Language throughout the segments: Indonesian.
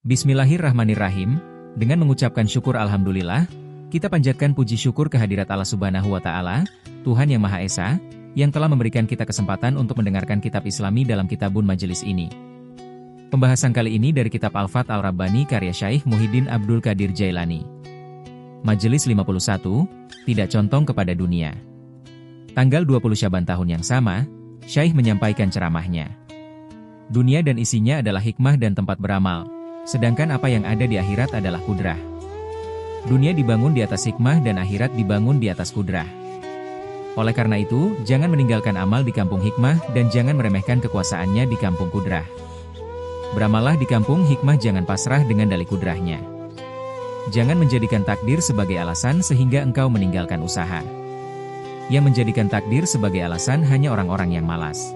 Bismillahirrahmanirrahim. Dengan mengucapkan syukur alhamdulillah, kita panjatkan puji syukur kehadirat Allah Subhanahu wa Ta'ala, Tuhan yang Maha Esa, yang telah memberikan kita kesempatan untuk mendengarkan kitab Islami dalam Kitabun Majelis ini. Pembahasan kali ini dari kitab Al-Fath Al-Rabbani karya Syaikh Muhyiddin Abdul Qadir Jailani. Majelis 51, Tidak Condong kepada Dunia. Tanggal 20 Syaban tahun yang sama, Syaikh menyampaikan ceramahnya. Dunia dan isinya adalah hikmah dan tempat beramal. Sedangkan apa yang ada di akhirat adalah kudrah. Dunia dibangun di atas hikmah dan akhirat dibangun di atas kudrah. Oleh karena itu, jangan meninggalkan amal di kampung hikmah dan jangan meremehkan kekuasaannya di kampung kudrah. Beramallah di kampung hikmah, jangan pasrah dengan dalih kudrahnya. Jangan menjadikan takdir sebagai alasan sehingga engkau meninggalkan usaha. Yang menjadikan takdir sebagai alasan hanya orang-orang yang malas.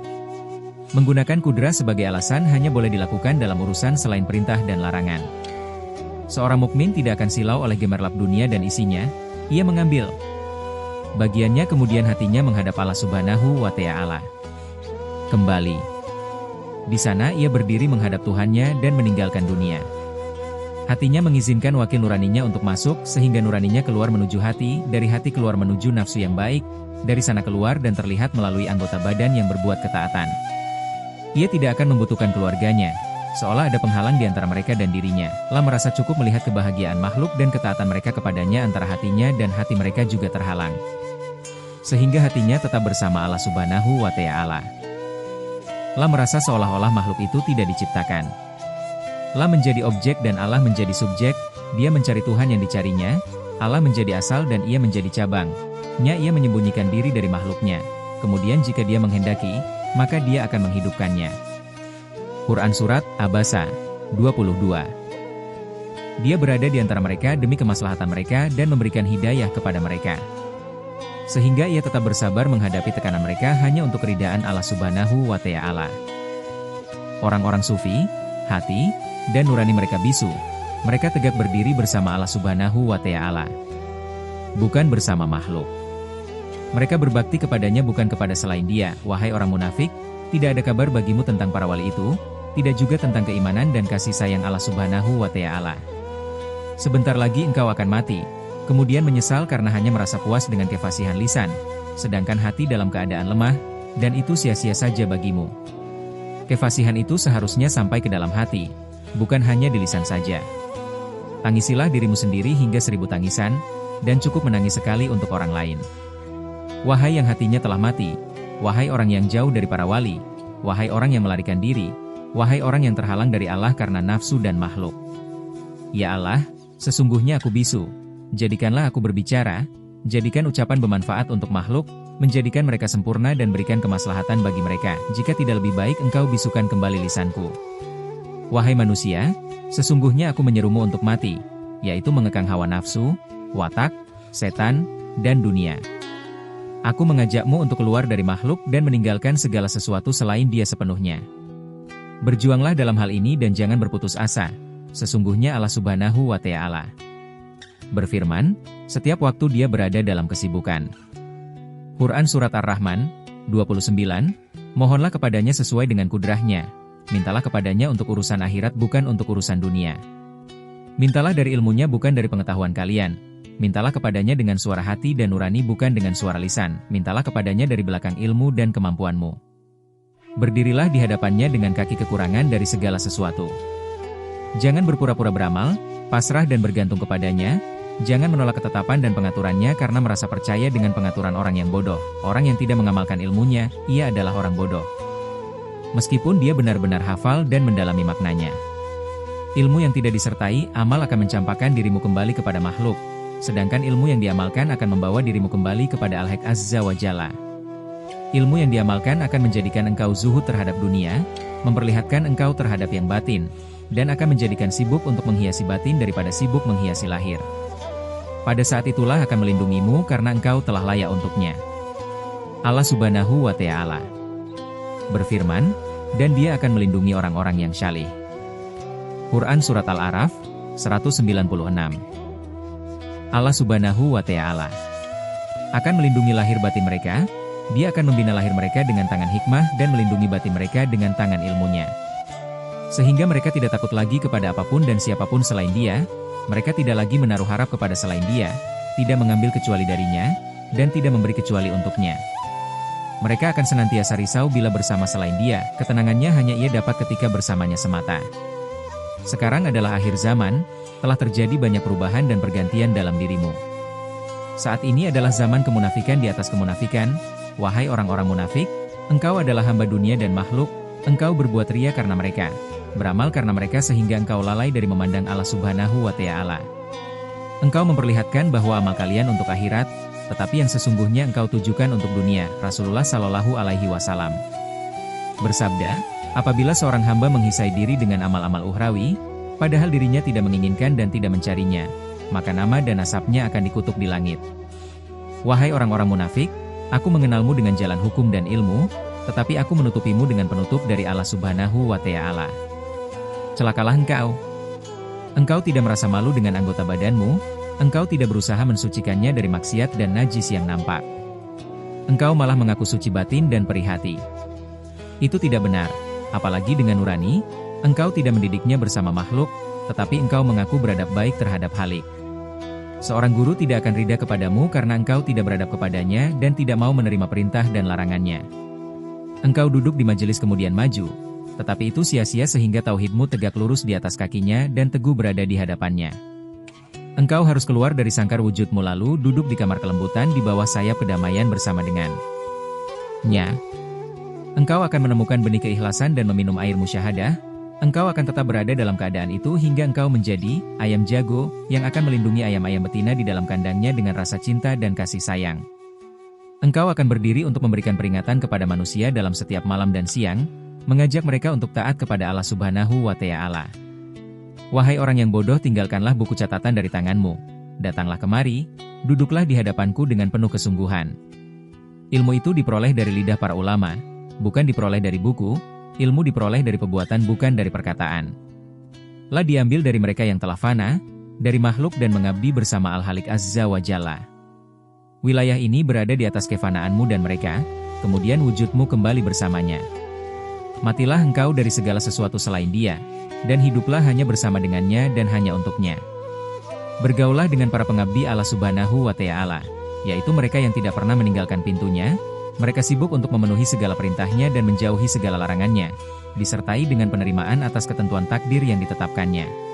Menggunakan kudrah sebagai alasan hanya boleh dilakukan dalam urusan selain perintah dan larangan. Seorang mukmin tidak akan silau oleh gemerlap dunia dan isinya, ia mengambil bagiannya kemudian hatinya menghadap Allah Subhanahu wa Ta'ala. Kembali. Di sana ia berdiri menghadap Tuhannya dan meninggalkan dunia. Hatinya mengizinkan wakil nuraninya untuk masuk sehingga nuraninya keluar menuju hati, dari hati keluar menuju nafsu yang baik, dari sana keluar dan terlihat melalui anggota badan yang berbuat ketaatan. Ia tidak akan membutuhkan keluarganya, seolah ada penghalang di antara mereka dan dirinya. Lah merasa cukup melihat kebahagiaan makhluk dan ketaatan mereka kepadanya antara hatinya dan hati mereka juga terhalang. Sehingga hatinya tetap bersama Allah Subhanahu wa Ta'ala. Lah merasa seolah-olah makhluk itu tidak diciptakan. Lah menjadi objek dan Allah menjadi subjek, dia mencari Tuhan yang dicarinya, Allah menjadi asal dan ia menjadi cabang. Ia menyembunyikan diri dari makhluknya. Kemudian jika dia menghendaki, maka dia akan menghidupkannya. Quran Surat Abasa 22. Dia berada di antara mereka demi kemaslahatan mereka dan memberikan hidayah kepada mereka. Sehingga ia tetap bersabar menghadapi tekanan mereka hanya untuk keridaan Allah Subhanahu wa Ta'ala. Orang-orang sufi, hati, dan nurani mereka bisu. Mereka tegak berdiri bersama Allah Subhanahu wa Ta'ala. Bukan bersama makhluk. Mereka berbakti kepadanya bukan kepada selain dia. Wahai orang munafik, tidak ada kabar bagimu tentang para wali itu, tidak juga tentang keimanan dan kasih sayang Allah Subhanahu wa Ta'ala. Sebentar lagi engkau akan mati, kemudian menyesal karena hanya merasa puas dengan kefasihan lisan, sedangkan hati dalam keadaan lemah, dan itu sia-sia saja bagimu. Kefasihan itu seharusnya sampai ke dalam hati, bukan hanya di lisan saja. Tangisilah dirimu sendiri hingga 1000 tangisan, dan cukup menangis sekali untuk orang lain. Wahai yang hatinya telah mati, wahai orang yang jauh dari para wali, wahai orang yang melarikan diri, wahai orang yang terhalang dari Allah karena nafsu dan makhluk. Ya Allah, sesungguhnya aku bisu, jadikanlah aku berbicara, jadikan ucapan bermanfaat untuk makhluk, menjadikan mereka sempurna dan berikan kemaslahatan bagi mereka, jika tidak lebih baik engkau bisukan kembali lisanku. Wahai manusia, sesungguhnya aku menyerumu untuk mati, yaitu mengekang hawa nafsu, watak, setan, dan dunia. Aku mengajakmu untuk keluar dari makhluk dan meninggalkan segala sesuatu selain dia sepenuhnya. Berjuanglah dalam hal ini dan jangan berputus asa, sesungguhnya Allah Subhanahu wa Ta'ala berfirman, setiap waktu dia berada dalam kesibukan. Quran Surat Ar-Rahman 29, mohonlah kepadanya sesuai dengan kudrahnya, mintalah kepadanya untuk urusan akhirat bukan untuk urusan dunia. Mintalah dari ilmunya bukan dari pengetahuan kalian. Mintalah kepadanya dengan suara hati dan nurani bukan dengan suara lisan. Mintalah kepadanya dari belakang ilmu dan kemampuanmu. Berdirilah di hadapannya dengan kaki kekurangan dari segala sesuatu. Jangan berpura-pura beramal, pasrah dan bergantung kepadanya. Jangan menolak ketetapan dan pengaturannya karena merasa percaya dengan pengaturan orang yang bodoh. Orang yang tidak mengamalkan ilmunya, ia adalah orang bodoh. Meskipun dia benar-benar hafal dan mendalami maknanya. Ilmu yang tidak disertai amal akan mencampakkan dirimu kembali kepada makhluk. Sedangkan ilmu yang diamalkan akan membawa dirimu kembali kepada Al-Haq Azza wa Jalla. Ilmu yang diamalkan akan menjadikan engkau zuhud terhadap dunia, memperlihatkan engkau terhadap yang batin, dan akan menjadikan sibuk untuk menghiasi batin daripada sibuk menghiasi lahir. Pada saat itulah akan melindungimu karena engkau telah layak untuknya. Allah Subhanahu wa Ta'ala berfirman, dan dia akan melindungi orang-orang yang syalih. Quran Surat Al-A'raf 196. Allah Subhanahu wa Ta'ala akan melindungi lahir batin mereka, dia akan membina lahir mereka dengan tangan hikmah dan melindungi batin mereka dengan tangan ilmunya. Sehingga mereka tidak takut lagi kepada apapun dan siapapun selain Dia, mereka tidak lagi menaruh harap kepada selain Dia, tidak mengambil kecuali darinya, dan tidak memberi kecuali untuknya. Mereka akan senantiasa risau bila bersama selain Dia, ketenangannya hanya Ia dapat ketika bersamanya semata. Sekarang adalah akhir zaman, telah terjadi banyak perubahan dan pergantian dalam dirimu. Saat ini adalah zaman kemunafikan di atas kemunafikan, wahai orang-orang munafik, engkau adalah hamba dunia dan makhluk, engkau berbuat ria karena mereka, beramal karena mereka sehingga engkau lalai dari memandang Allah Subhanahu wa Ta'ala. Engkau memperlihatkan bahwa amal kalian untuk akhirat, tetapi yang sesungguhnya engkau tujukan untuk dunia. Rasulullah Shallallahu Alaihi Wasallam bersabda, apabila seorang hamba menghisai diri dengan amal-amal ukhrawi, padahal dirinya tidak menginginkan dan tidak mencarinya, maka nama dan nasabnya akan dikutuk di langit. Wahai orang-orang munafik, aku mengenalmu dengan jalan hukum dan ilmu, tetapi aku menutupimu dengan penutup dari Allah Subhanahu wa Ta'ala. Celakalah engkau. Engkau tidak merasa malu dengan anggota badanmu, engkau tidak berusaha mensucikannya dari maksiat dan najis yang nampak. Engkau malah mengaku suci batin dan perih hati. Itu tidak benar, apalagi dengan nurani, engkau tidak mendidiknya bersama makhluk, tetapi engkau mengaku beradab baik terhadap Khalik. Seorang guru tidak akan ridha kepadamu karena engkau tidak beradab kepadanya dan tidak mau menerima perintah dan larangannya. Engkau duduk di majelis kemudian maju, tetapi itu sia-sia sehingga tauhidmu tegak lurus di atas kakinya dan teguh berada di hadapannya. Engkau harus keluar dari sangkar wujudmu lalu duduk di kamar kelembutan di bawah sayap kedamaian bersama dengannya. Engkau akan menemukan benih keikhlasan dan meminum air musyahadah. Engkau akan tetap berada dalam keadaan itu hingga engkau menjadi ayam jago yang akan melindungi ayam-ayam betina di dalam kandangnya dengan rasa cinta dan kasih sayang. Engkau akan berdiri untuk memberikan peringatan kepada manusia dalam setiap malam dan siang, mengajak mereka untuk taat kepada Allah Subhanahu wa Ta'ala. Wahai orang yang bodoh, tinggalkanlah buku catatan dari tanganmu. Datanglah kemari, duduklah di hadapanku dengan penuh kesungguhan. Ilmu itu diperoleh dari lidah para ulama, bukan diperoleh dari buku, ilmu diperoleh dari perbuatan bukan dari perkataan. Lah diambil dari mereka yang telah fana, dari makhluk dan mengabdi bersama Al-Halik Azza wa Jalla. Wilayah ini berada di atas kefanaanmu dan mereka, kemudian wujudmu kembali bersamanya. Matilah engkau dari segala sesuatu selain Dia, dan hiduplah hanya bersama dengannya dan hanya untuknya. Bergaulah dengan para pengabdi Allah Subhanahu wa Ta'ala, yaitu mereka yang tidak pernah meninggalkan pintunya, mereka sibuk untuk memenuhi segala perintahnya dan menjauhi segala larangannya, disertai dengan penerimaan atas ketentuan takdir yang ditetapkannya.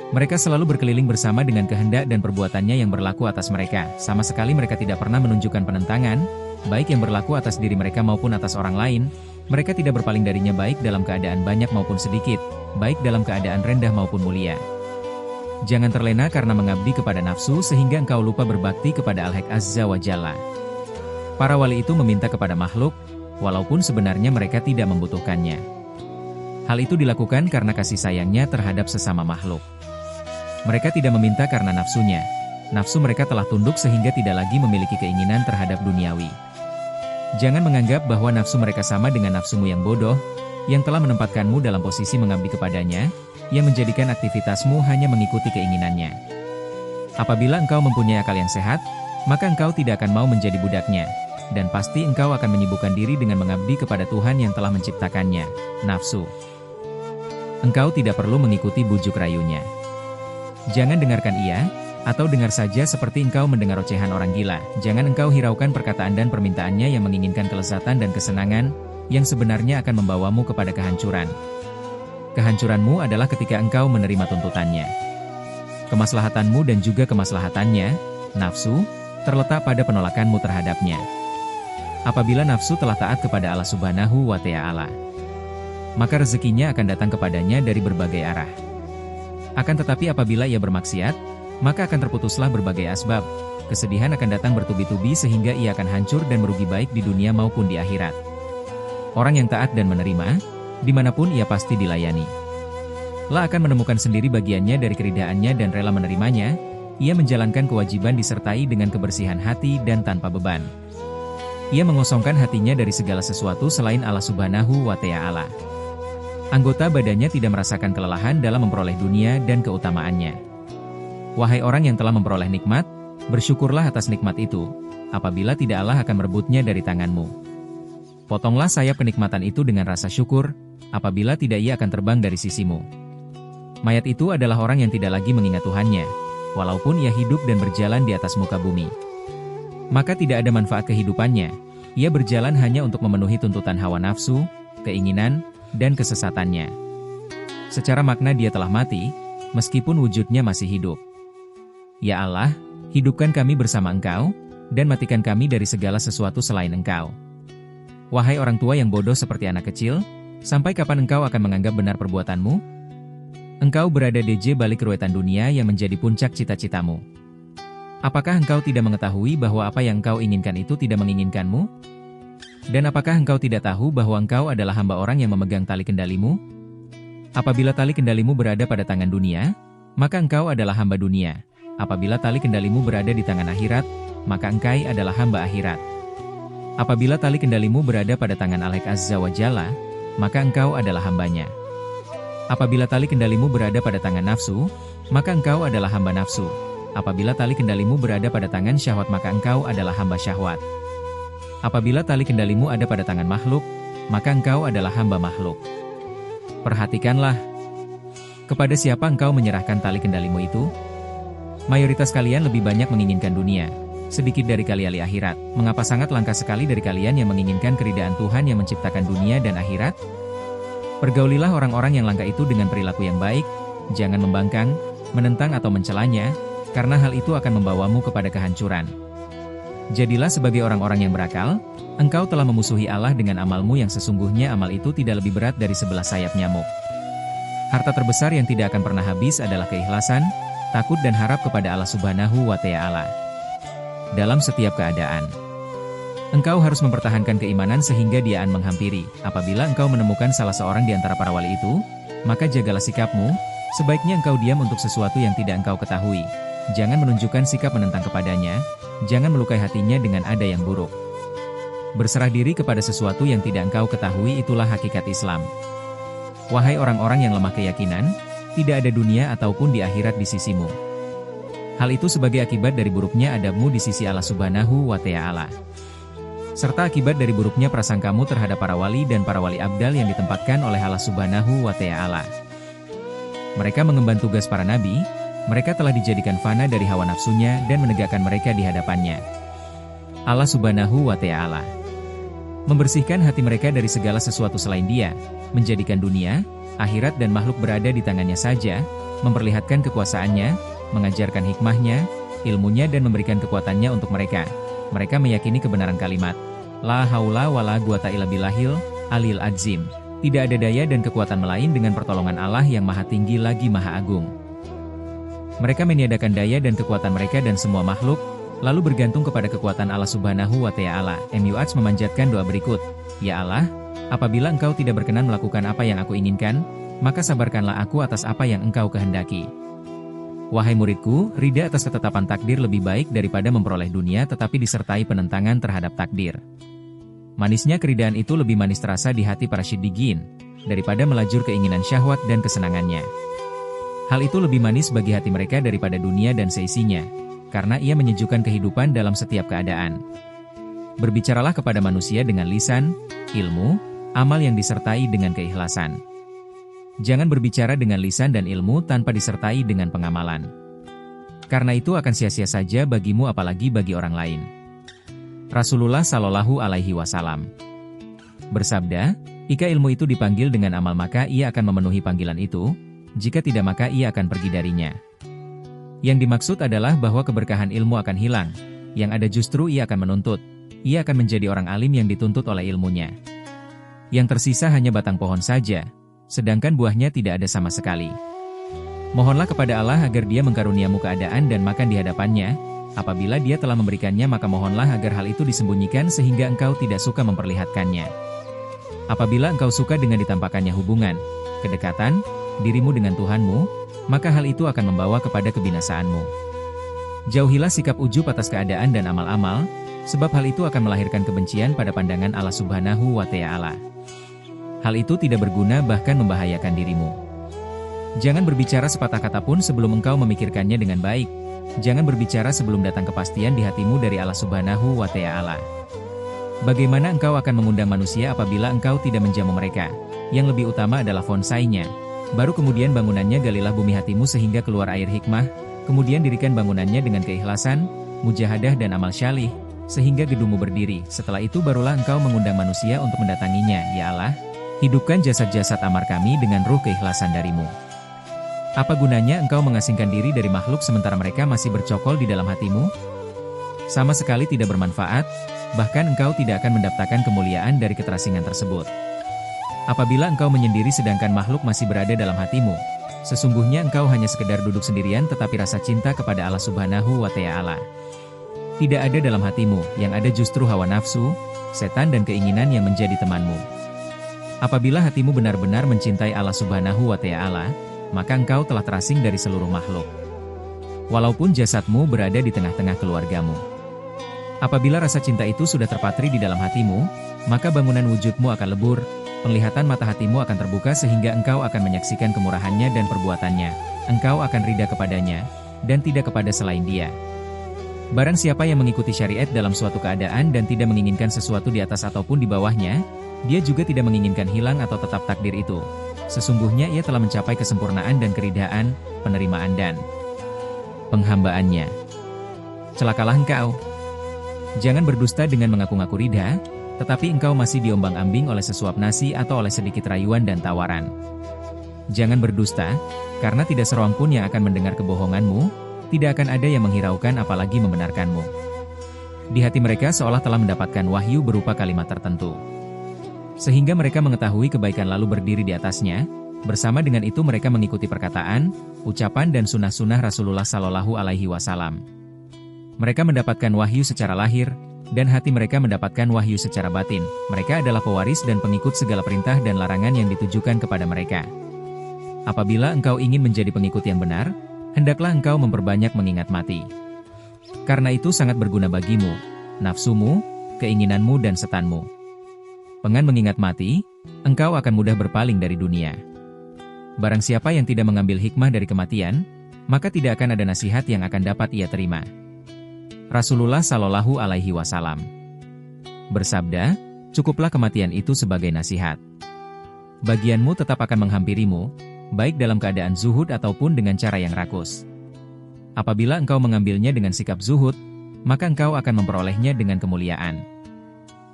Mereka selalu berkeliling bersama dengan kehendak dan perbuatannya yang berlaku atas mereka, sama sekali mereka tidak pernah menunjukkan penentangan, baik yang berlaku atas diri mereka maupun atas orang lain. Mereka tidak berpaling darinya baik dalam keadaan banyak maupun sedikit, baik dalam keadaan rendah maupun mulia. Jangan terlena karena mengabdi kepada nafsu sehingga engkau lupa berbakti kepada Al-Haq Azza wa Jalla. Para wali itu meminta kepada makhluk, walaupun sebenarnya mereka tidak membutuhkannya. Hal itu dilakukan karena kasih sayangnya terhadap sesama makhluk. Mereka tidak meminta karena nafsunya. Nafsu mereka telah tunduk sehingga tidak lagi memiliki keinginan terhadap duniawi. Jangan menganggap bahwa nafsu mereka sama dengan nafsumu yang bodoh, yang telah menempatkanmu dalam posisi mengabdi kepadanya, yang menjadikan aktivitasmu hanya mengikuti keinginannya. Apabila engkau mempunyai akal yang sehat, maka engkau tidak akan mau menjadi budaknya, dan pasti engkau akan menyibukkan diri dengan mengabdi kepada Tuhan yang telah menciptakannya, nafsu. Engkau tidak perlu mengikuti bujuk rayunya. Jangan dengarkan ia, atau dengar saja seperti engkau mendengar ocehan orang gila. Jangan engkau hiraukan perkataan dan permintaannya yang menginginkan kelezatan dan kesenangan, yang sebenarnya akan membawamu kepada kehancuran. Kehancuranmu adalah ketika engkau menerima tuntutannya. Kemaslahatanmu dan juga kemaslahatannya, nafsu, terletak pada penolakanmu terhadapnya. Apabila nafsu telah taat kepada Allah Subhanahu wa Ta'ala, maka rezekinya akan datang kepadanya dari berbagai arah. Akan tetapi apabila ia bermaksiat, maka akan terputuslah berbagai asbab. Kesedihan akan datang bertubi-tubi sehingga ia akan hancur dan merugi baik di dunia maupun di akhirat. Orang yang taat dan menerima, dimanapun ia pasti dilayani. Lah akan menemukan sendiri bagiannya dari keridaannya dan rela menerimanya. Ia menjalankan kewajiban disertai dengan kebersihan hati dan tanpa beban. Ia mengosongkan hatinya dari segala sesuatu selain Allah Subhanahu wa Ta'ala. Anggota badannya tidak merasakan kelelahan dalam memperoleh dunia dan keutamaannya. Wahai orang yang telah memperoleh nikmat, bersyukurlah atas nikmat itu, apabila tidak Allah akan merebutnya dari tanganmu. Potonglah sayap kenikmatan itu dengan rasa syukur, apabila tidak ia akan terbang dari sisimu. Mayat itu adalah orang yang tidak lagi mengingat Tuhannya, walaupun ia hidup dan berjalan di atas muka bumi. Maka tidak ada manfaat kehidupannya, ia berjalan hanya untuk memenuhi tuntutan hawa nafsu, keinginan, dan kesesatannya. Secara makna dia telah mati, meskipun wujudnya masih hidup. Ya Allah, hidupkan kami bersama Engkau, dan matikan kami dari segala sesuatu selain Engkau. Wahai orang tua yang bodoh seperti anak kecil, sampai kapan engkau akan menganggap benar perbuatanmu? Engkau berada di balik ruwetan dunia yang menjadi puncak cita-citamu. Apakah engkau tidak mengetahui bahwa apa yang engkau inginkan itu tidak menginginkanmu? Dan apakah engkau tidak tahu bahwa engkau adalah hamba orang yang memegang tali kendalimu? Apabila tali kendalimu berada pada tangan dunia, maka engkau adalah hamba dunia. Apabila tali kendalimu berada di tangan akhirat, maka engkau adalah hamba akhirat. Apabila tali kendalimu berada pada tangan Allah Azza wa Jalla, maka engkau adalah hambanya. Apabila tali kendalimu berada pada tangan nafsu, maka engkau adalah hamba nafsu. Apabila tali kendalimu berada pada tangan syahwat, maka engkau adalah hamba syahwat. Apabila tali kendalimu ada pada tangan makhluk, maka engkau adalah hamba makhluk. Perhatikanlah, kepada siapa engkau menyerahkan tali kendalimu itu? Mayoritas kalian lebih banyak menginginkan dunia, sedikit dari kalian akhirat. Mengapa sangat langka sekali dari kalian yang menginginkan keridaan Tuhan yang menciptakan dunia dan akhirat? Pergaulilah orang-orang yang langka itu dengan perilaku yang baik, jangan membangkang, menentang atau mencelanya, karena hal itu akan membawamu kepada kehancuran. Jadilah sebagai orang-orang yang berakal, engkau telah memusuhi Allah dengan amalmu yang sesungguhnya amal itu tidak lebih berat dari 11 sayap nyamuk. Harta terbesar yang tidak akan pernah habis adalah keikhlasan, takut dan harap kepada Allah Subhanahu wa Ta'ala. Dalam setiap keadaan, engkau harus mempertahankan keimanan sehingga dia akan menghampiri. Apabila engkau menemukan salah seorang di antara para wali itu, maka jagalah sikapmu, sebaiknya engkau diam untuk sesuatu yang tidak engkau ketahui. Jangan menunjukkan sikap menentang kepadanya, jangan melukai hatinya dengan ada yang buruk. Berserah diri kepada sesuatu yang tidak engkau ketahui, itulah hakikat Islam. Wahai orang-orang yang lemah keyakinan, tidak ada dunia ataupun di akhirat di sisimu. Hal itu sebagai akibat dari buruknya adabmu di sisi Allah Subhanahu wa Ta'ala, serta akibat dari buruknya prasangkamu terhadap para wali dan para wali abdal yang ditempatkan oleh Allah Subhanahu wa Ta'ala. Mereka mengemban tugas para nabi, mereka telah dijadikan fana dari hawa nafsunya dan menegakkan mereka di hadapannya. Allah Subhanahu wa Ta'ala membersihkan hati mereka dari segala sesuatu selain Dia, menjadikan dunia, akhirat dan makhluk berada di tangannya saja, memperlihatkan kekuasaannya, mengajarkan hikmahnya, ilmunya dan memberikan kekuatannya untuk mereka. Mereka meyakini kebenaran kalimat La haula wa la quwata illa billahil alil azim. Tidak ada daya dan kekuatan melain dengan pertolongan Allah yang maha tinggi lagi maha agung. Mereka meniadakan daya dan kekuatan mereka dan semua makhluk, lalu bergantung kepada kekuatan Allah Subhanahu wa Ta'ala. MUAJ memanjatkan doa berikut, Ya Allah, apabila Engkau tidak berkenan melakukan apa yang aku inginkan, maka sabarkanlah aku atas apa yang Engkau kehendaki. Wahai muridku, ridha atas ketetapan takdir lebih baik daripada memperoleh dunia tetapi disertai penentangan terhadap takdir. Manisnya keridaan itu lebih manis terasa di hati para siddiqin, daripada melajur keinginan syahwat dan kesenangannya. Hal itu lebih manis bagi hati mereka daripada dunia dan seisinya, karena ia menyejukkan kehidupan dalam setiap keadaan. Berbicaralah kepada manusia dengan lisan, ilmu, amal yang disertai dengan keikhlasan. Jangan berbicara dengan lisan dan ilmu tanpa disertai dengan pengamalan. Karena itu akan sia-sia saja bagimu apalagi bagi orang lain. Rasulullah Shallallahu Alaihi Wasallam bersabda, jika ilmu itu dipanggil dengan amal maka ia akan memenuhi panggilan itu, jika tidak maka ia akan pergi darinya. Yang dimaksud adalah bahwa keberkahan ilmu akan hilang, yang ada justru ia akan menuntut, ia akan menjadi orang alim yang dituntut oleh ilmunya. Yang tersisa hanya batang pohon saja, sedangkan buahnya tidak ada sama sekali. Mohonlah kepada Allah agar Dia mengkaruniamu keadaan dan makan di hadapannya. Apabila Dia telah memberikannya maka mohonlah agar hal itu disembunyikan sehingga engkau tidak suka memperlihatkannya. Apabila engkau suka dengan ditampakkannya hubungan, kedekatan, dirimu dengan Tuhanmu, maka hal itu akan membawa kepada kebinasaanmu. Jauhilah sikap ujub atas keadaan dan amal-amal, sebab hal itu akan melahirkan kebencian pada pandangan Allah Subhanahu wa Ta'ala. Hal itu tidak berguna bahkan membahayakan dirimu. Jangan berbicara sepatah kata pun sebelum engkau memikirkannya dengan baik. Jangan berbicara sebelum datang kepastian di hatimu dari Allah Subhanahu wa Ta'ala. Bagaimana engkau akan mengundang manusia apabila engkau tidak menjamu mereka? yang lebih utama adalah bonsainya. Baru kemudian bangunannya galilah bumi hatimu sehingga keluar air hikmah, kemudian dirikan bangunannya dengan keikhlasan, mujahadah dan amal syalih, sehingga gedungmu berdiri. Setelah itu barulah engkau mengundang manusia untuk mendatanginya. Ya Allah, hidupkan jasad-jasad amar kami dengan ruh keikhlasan darimu. Apa gunanya engkau mengasingkan diri dari makhluk sementara mereka masih bercokol di dalam hatimu? Sama sekali tidak bermanfaat, bahkan engkau tidak akan mendapatkan kemuliaan dari keterasingan tersebut. Apabila engkau menyendiri sedangkan makhluk masih berada dalam hatimu, sesungguhnya engkau hanya sekedar duduk sendirian tetapi rasa cinta kepada Allah Subhanahu wa Ta'ala tidak ada dalam hatimu, yang ada justru hawa nafsu, setan dan keinginan yang menjadi temanmu. Apabila hatimu benar-benar mencintai Allah Subhanahu wa Ta'ala, maka engkau telah terasing dari seluruh makhluk. Walaupun jasadmu berada di tengah-tengah keluargamu. Apabila rasa cinta itu sudah terpatri di dalam hatimu, maka bangunan wujudmu akan lebur, penglihatan mata hatimu akan terbuka sehingga engkau akan menyaksikan kemurahannya dan perbuatannya, engkau akan ridha kepadanya, dan tidak kepada selain dia. Barang siapa yang mengikuti syariat dalam suatu keadaan dan tidak menginginkan sesuatu di atas ataupun di bawahnya, dia juga tidak menginginkan hilang atau tetap takdir itu. Sesungguhnya ia telah mencapai kesempurnaan dan keridhaan, penerimaan dan penghambaannya. Celakalah engkau. Jangan berdusta dengan mengaku-ngaku ridha, tetapi engkau masih diombang-ambing oleh sesuap nasi atau oleh sedikit rayuan dan tawaran. Jangan berdusta, karena tidak seorang pun yang akan mendengar kebohonganmu, tidak akan ada yang menghiraukan apalagi membenarkanmu. Di hati mereka seolah telah mendapatkan wahyu berupa kalimat tertentu. Sehingga mereka mengetahui kebaikan lalu berdiri di atasnya, bersama dengan itu mereka mengikuti perkataan, ucapan dan sunnah-sunnah Rasulullah Shallallahu Alaihi Wasallam. Mereka mendapatkan wahyu secara lahir, dan hati mereka mendapatkan wahyu secara batin. Mereka adalah pewaris dan pengikut segala perintah dan larangan yang ditujukan kepada mereka. Apabila engkau ingin menjadi pengikut yang benar, hendaklah engkau memperbanyak mengingat mati. Karena itu sangat berguna bagimu, nafsumu, keinginanmu dan setanmu. Dengan mengingat mati, engkau akan mudah berpaling dari dunia. Barang siapa yang tidak mengambil hikmah dari kematian, maka tidak akan ada nasihat yang akan dapat ia terima. Rasulullah Shallallahu Alaihi Wasallam bersabda, cukuplah kematian itu sebagai nasihat. Bagianmu tetap akan menghampirimu, baik dalam keadaan zuhud ataupun dengan cara yang rakus. Apabila engkau mengambilnya dengan sikap zuhud, maka engkau akan memperolehnya dengan kemuliaan.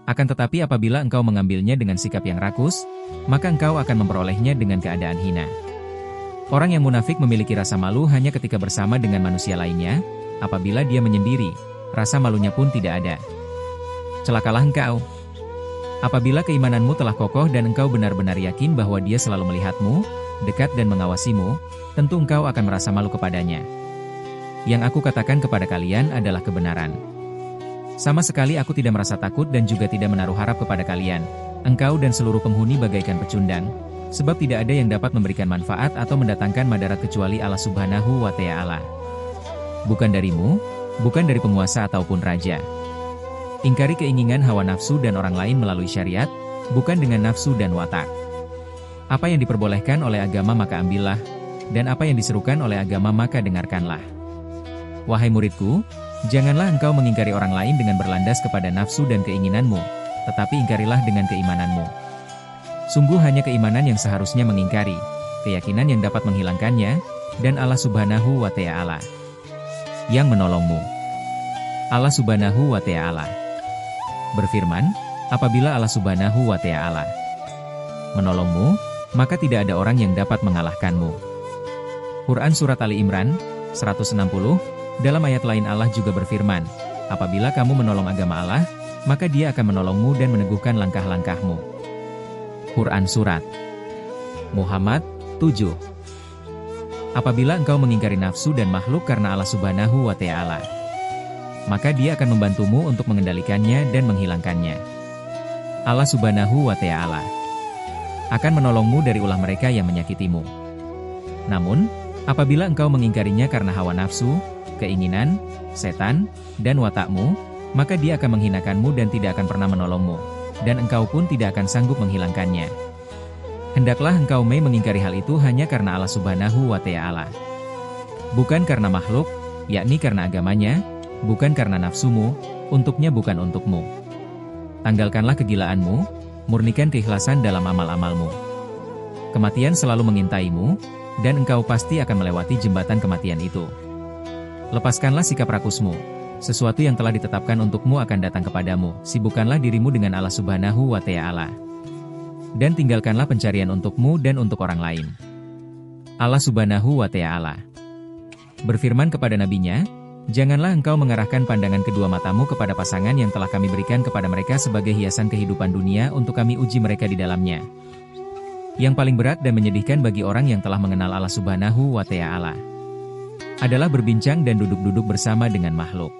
Akan tetapi apabila engkau mengambilnya dengan sikap yang rakus, maka engkau akan memperolehnya dengan keadaan hina. Orang yang munafik memiliki rasa malu hanya ketika bersama dengan manusia lainnya. Apabila dia menyendiri, rasa malunya pun tidak ada. Celakalah engkau. Apabila keimananmu telah kokoh dan engkau benar-benar yakin bahwa dia selalu melihatmu, dekat dan mengawasimu, tentu engkau akan merasa malu kepadanya. Yang aku katakan kepada kalian adalah kebenaran. Sama sekali aku tidak merasa takut dan juga tidak menaruh harap kepada kalian, engkau dan seluruh penghuni bagaikan pecundang, sebab tidak ada yang dapat memberikan manfaat atau mendatangkan madarat kecuali Allah Subhanahu wa Ta'ala. Bukan darimu, bukan dari penguasa ataupun raja. Ingkari keinginan hawa nafsu dan orang lain melalui syariat, bukan dengan nafsu dan watak. Apa yang diperbolehkan oleh agama maka ambillah, dan apa yang diserukan oleh agama maka dengarkanlah. Wahai muridku, janganlah engkau mengingkari orang lain dengan berlandas kepada nafsu dan keinginanmu, tetapi ingkarilah dengan keimananmu. Sungguh hanya keimanan yang seharusnya mengingkari, keyakinan yang dapat menghilangkannya, dan Allah Subhanahu wa Ta'ala yang menolongmu. Allah Subhanahu wa Ta'ala berfirman, apabila Allah Subhanahu wa Ta'ala menolongmu, maka tidak ada orang yang dapat mengalahkanmu. Quran Surat Ali Imran 160, dalam ayat lain Allah juga berfirman, apabila kamu menolong agama Allah, maka dia akan menolongmu dan meneguhkan langkah-langkahmu. Quran Surat Muhammad 7. Apabila engkau mengingkari nafsu dan makhluk karena Allah Subhanahu wa Ta'ala, maka dia akan membantumu untuk mengendalikannya dan menghilangkannya. Allah Subhanahu wa Ta'ala akan menolongmu dari ulah mereka yang menyakitimu. Namun, apabila engkau mengingkarinya karena hawa nafsu, keinginan, setan, dan watakmu, maka dia akan menghinakanmu dan tidak akan pernah menolongmu, dan engkau pun tidak akan sanggup menghilangkannya. Hendaklah engkau mengingkari hal itu hanya karena Allah Subhanahu wa Ta'ala. Bukan karena makhluk, yakni karena agamanya, bukan karena nafsumu, untuknya bukan untukmu. Tanggalkanlah kegilaanmu, murnikan keikhlasan dalam amal-amalmu. Kematian selalu mengintaimu, dan engkau pasti akan melewati jembatan kematian itu. Lepaskanlah sikap rakusmu. Sesuatu yang telah ditetapkan untukmu akan datang kepadamu. Sibukkanlah dirimu dengan Allah Subhanahu wa Ta'ala. Dan tinggalkanlah pencarian untukmu dan untuk orang lain. Allah Subhanahu wa Ta'ala berfirman kepada nabinya, "Janganlah engkau mengarahkan pandangan kedua matamu kepada pasangan yang telah kami berikan kepada mereka sebagai hiasan kehidupan dunia untuk kami uji mereka di dalamnya." Yang paling berat dan menyedihkan bagi orang yang telah mengenal Allah Subhanahu wa Ta'ala adalah berbincang dan duduk-duduk bersama dengan makhluk.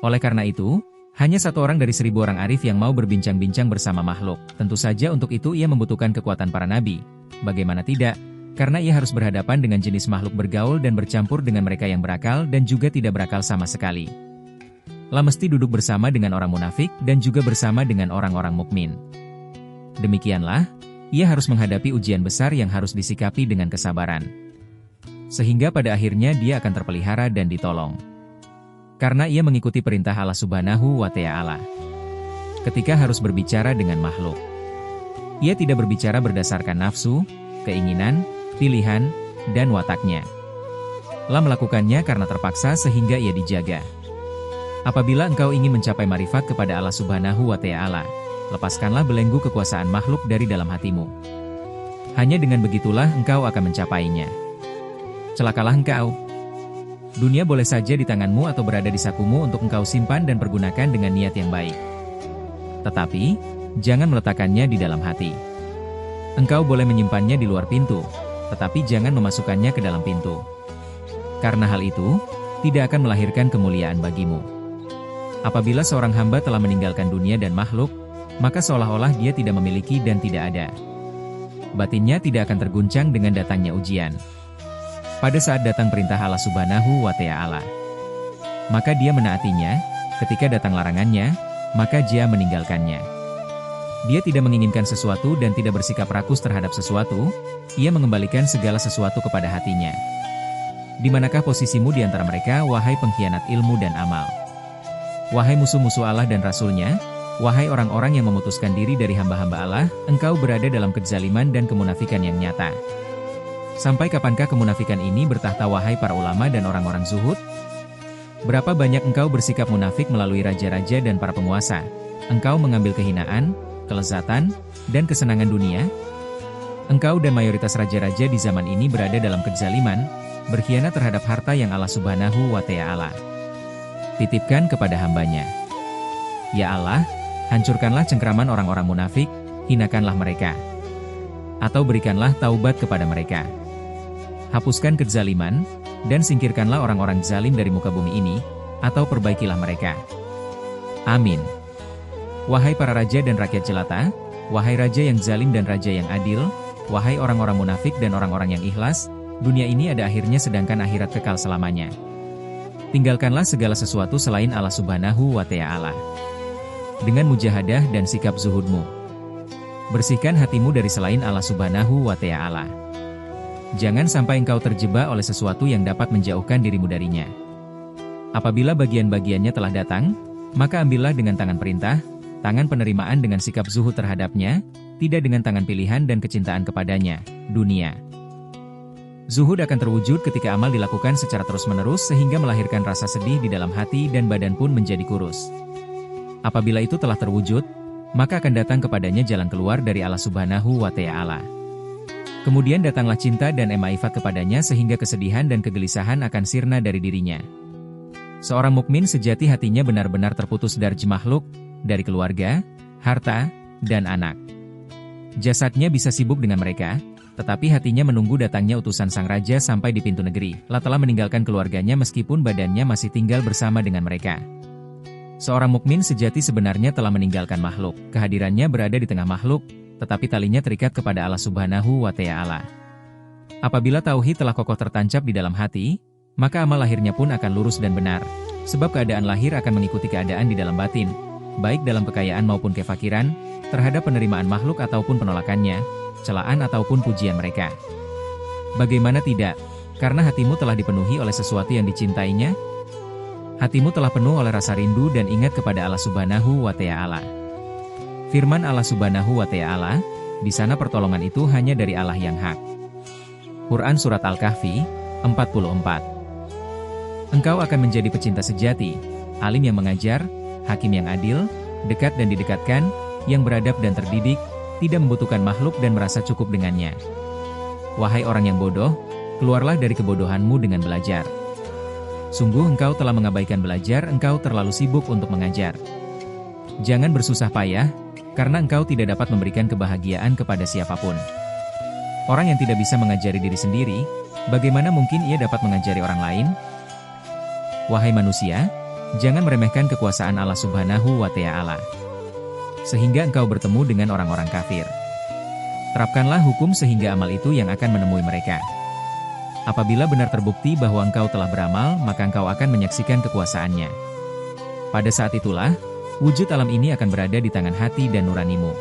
Oleh karena itu, hanya satu orang dari 1000 orang arif yang mau berbincang-bincang bersama makhluk. Tentu saja untuk itu ia membutuhkan kekuatan para nabi. Bagaimana tidak? Karena ia harus berhadapan dengan jenis makhluk bergaul dan bercampur dengan mereka yang berakal dan juga tidak berakal sama sekali. Lah mesti duduk bersama dengan orang munafik dan juga bersama dengan orang-orang mukmin. Demikianlah, ia harus menghadapi ujian besar yang harus disikapi dengan kesabaran. Sehingga pada akhirnya dia akan terpelihara dan ditolong. Karena ia mengikuti perintah Allah Subhanahu wa Ta'ala. Ketika harus berbicara dengan makhluk, ia tidak berbicara berdasarkan nafsu, keinginan, pilihan, dan wataknya. Lah melakukannya karena terpaksa sehingga ia dijaga. Apabila engkau ingin mencapai marifat kepada Allah Subhanahu wa Ta'ala, lepaskanlah belenggu kekuasaan makhluk dari dalam hatimu. Hanya dengan begitulah engkau akan mencapainya. Celakalah engkau. Dunia boleh saja di tanganmu atau berada di sakumu untuk engkau simpan dan pergunakan dengan niat yang baik. Tetapi, jangan meletakkannya di dalam hati. Engkau boleh menyimpannya di luar pintu, tetapi jangan memasukkannya ke dalam pintu. Karena hal itu, tidak akan melahirkan kemuliaan bagimu. Apabila seorang hamba telah meninggalkan dunia dan makhluk, maka seolah-olah dia tidak memiliki dan tidak ada. Batinnya tidak akan terguncang dengan datangnya ujian. Pada saat datang perintah Allah Subhanahu wa Ta'ala, maka dia menaatinya. Ketika datang larangannya, maka dia meninggalkannya. Dia tidak menginginkan sesuatu dan tidak bersikap rakus terhadap sesuatu, ia mengembalikan segala sesuatu kepada hatinya. Di manakah posisimu di antara mereka, wahai pengkhianat ilmu dan amal? Wahai musuh-musuh Allah dan Rasul-Nya, wahai orang-orang yang memutuskan diri dari hamba-hamba Allah, engkau berada dalam kezaliman dan kemunafikan yang nyata. Sampai kapankah kemunafikan ini bertahta, wahai para ulama dan orang-orang zuhud? Berapa banyak engkau bersikap munafik melalui raja-raja dan para penguasa? Engkau mengambil kehinaan, kelezatan, dan kesenangan dunia? Engkau dan mayoritas raja-raja di zaman ini berada dalam kezaliman, berkhianat terhadap harta yang Allah Subhanahu wa Ta'ala titipkan kepada hambanya. Ya Allah, hancurkanlah cengkraman orang-orang munafik, hinakanlah mereka. Atau berikanlah taubat kepada mereka. Hapuskan kezaliman, dan singkirkanlah orang-orang zalim dari muka bumi ini, atau perbaikilah mereka. Amin. Wahai para raja dan rakyat jelata, wahai raja yang zalim dan raja yang adil, wahai orang-orang munafik dan orang-orang yang ikhlas, dunia ini ada akhirnya sedangkan akhirat kekal selamanya. Tinggalkanlah segala sesuatu selain Allah Subhanahu wa Ta'ala. Dengan mujahadah dan sikap zuhudmu, bersihkan hatimu dari selain Allah Subhanahu wa Ta'ala. Jangan sampai engkau terjebak oleh sesuatu yang dapat menjauhkan dirimu darinya. Apabila bagian-bagiannya telah datang, maka ambillah dengan tangan perintah, tangan penerimaan dengan sikap zuhud terhadapnya, tidak dengan tangan pilihan dan kecintaan kepadanya, dunia. Zuhud akan terwujud ketika amal dilakukan secara terus-menerus sehingga melahirkan rasa sedih di dalam hati dan badan pun menjadi kurus. Apabila itu telah terwujud, maka akan datang kepadanya jalan keluar dari Allah Subhanahu wa Ta'ala. Kemudian datanglah cinta dan emaifat kepadanya sehingga kesedihan dan kegelisahan akan sirna dari dirinya. Seorang mukmin sejati hatinya benar-benar terputus dari makhluk, dari keluarga, harta, dan anak. Jasadnya bisa sibuk dengan mereka, tetapi hatinya menunggu datangnya utusan sang raja sampai di pintu negeri. Telah meninggalkan keluarganya meskipun badannya masih tinggal bersama dengan mereka. Seorang mukmin sejati sebenarnya telah meninggalkan makhluk. Kehadirannya berada di tengah makhluk, tetapi talinya terikat kepada Allah Subhanahu wa Ta'ala. Apabila tauhid telah kokoh tertancap di dalam hati, maka amal lahirnya pun akan lurus dan benar. Sebab keadaan lahir akan mengikuti keadaan di dalam batin, baik dalam kekayaan maupun kefakiran, terhadap penerimaan makhluk ataupun penolakannya, celaan ataupun pujian mereka. Bagaimana tidak? Karena hatimu telah dipenuhi oleh sesuatu yang dicintainya. Hatimu telah penuh oleh rasa rindu dan ingat kepada Allah Subhanahu wa Ta'ala. Firman Allah Subhanahu wa Ta'ala, Di sana pertolongan itu hanya dari Allah yang hak. Quran Surat Al-Kahfi, 44. Engkau akan menjadi pecinta sejati, alim yang mengajar, hakim yang adil, dekat dan didekatkan, yang beradab dan terdidik, tidak membutuhkan makhluk dan merasa cukup dengannya. Wahai orang yang bodoh, keluarlah dari kebodohanmu dengan belajar. Sungguh engkau telah mengabaikan belajar, engkau terlalu sibuk untuk mengajar. Jangan bersusah payah, karena engkau tidak dapat memberikan kebahagiaan kepada siapapun. Orang yang tidak bisa mengajari diri sendiri, bagaimana mungkin ia dapat mengajari orang lain? Wahai manusia, jangan meremehkan kekuasaan Allah Subhanahu wa Ta'ala, sehingga engkau bertemu dengan orang-orang kafir. Terapkanlah hukum sehingga amal itu yang akan menemui mereka. Apabila benar terbukti bahwa engkau telah beramal, maka engkau akan menyaksikan kekuasaannya. Pada saat itulah, wujud alam ini akan berada di tangan hati dan nuranimu.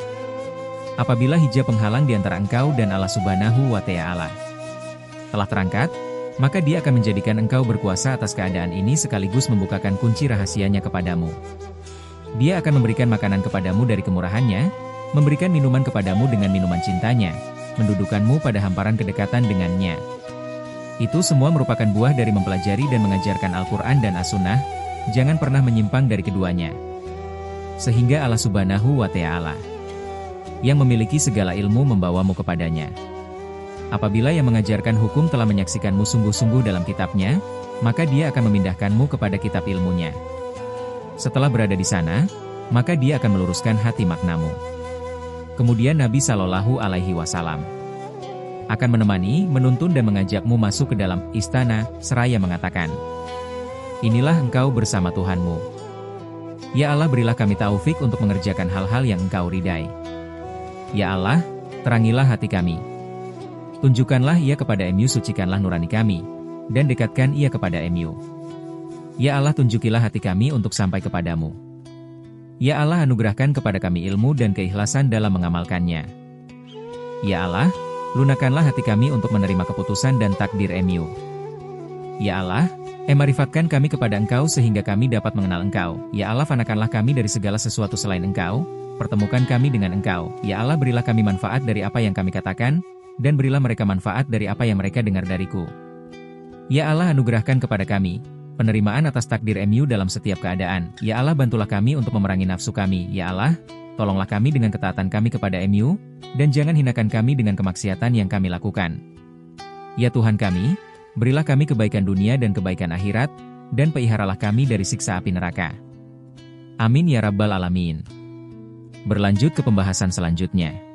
Apabila hijab penghalang di antara engkau dan Allah Subhanahu wa Ta'ala telah terangkat, maka Dia akan menjadikan engkau berkuasa atas keadaan ini sekaligus membukakan kunci rahasianya kepadamu. Dia akan memberikan makanan kepadamu dari kemurahannya, memberikan minuman kepadamu dengan minuman cintanya, mendudukanmu pada hamparan kedekatan dengannya. Itu semua merupakan buah dari mempelajari dan mengajarkan Al-Quran dan As-Sunnah, jangan pernah menyimpang dari keduanya. Sehingga Allah Subhanahu wa Ta'ala yang memiliki segala ilmu membawamu kepadanya. Apabila yang mengajarkan hukum telah menyaksikanmu sungguh-sungguh dalam kitabnya, maka Dia akan memindahkanmu kepada kitab ilmunya. Setelah berada di sana, maka Dia akan meluruskan hati maknamu. Kemudian Nabi Shallallahu Alaihi Wasallam akan menemani, menuntun dan mengajakmu masuk ke dalam istana, seraya mengatakan, inilah engkau bersama Tuhanmu. Ya Allah, berilah kami taufik untuk mengerjakan hal-hal yang engkau ridai. Ya Allah, terangilah hati kami. Tunjukkanlah ia kepada MU, sucikanlah nurani kami, dan dekatkan ia kepada MU. Ya Allah, tunjukilah hati kami untuk sampai kepadamu. Ya Allah, anugerahkan kepada kami ilmu dan keikhlasan dalam mengamalkannya. Ya Allah, lunakkanlah hati kami untuk menerima keputusan dan takdir MU. Ya Allah, marifatkan kami kepada Engkau sehingga kami dapat mengenal Engkau. Ya Allah, fanakanlah kami dari segala sesuatu selain Engkau, pertemukan kami dengan Engkau. Ya Allah, berilah kami manfaat dari apa yang kami katakan, dan berilah mereka manfaat dari apa yang mereka dengar dariku. Ya Allah, anugerahkan kepada kami penerimaan atas takdir MU dalam setiap keadaan. Ya Allah, bantulah kami untuk memerangi nafsu kami. Ya Allah, tolonglah kami dengan ketaatan kami kepada MU, dan jangan hinakan kami dengan kemaksiatan yang kami lakukan. Ya Tuhan kami, berilah kami kebaikan dunia dan kebaikan akhirat, dan peliharalah kami dari siksa api neraka. Amin ya Rabbal Alamin. Berlanjut ke pembahasan selanjutnya.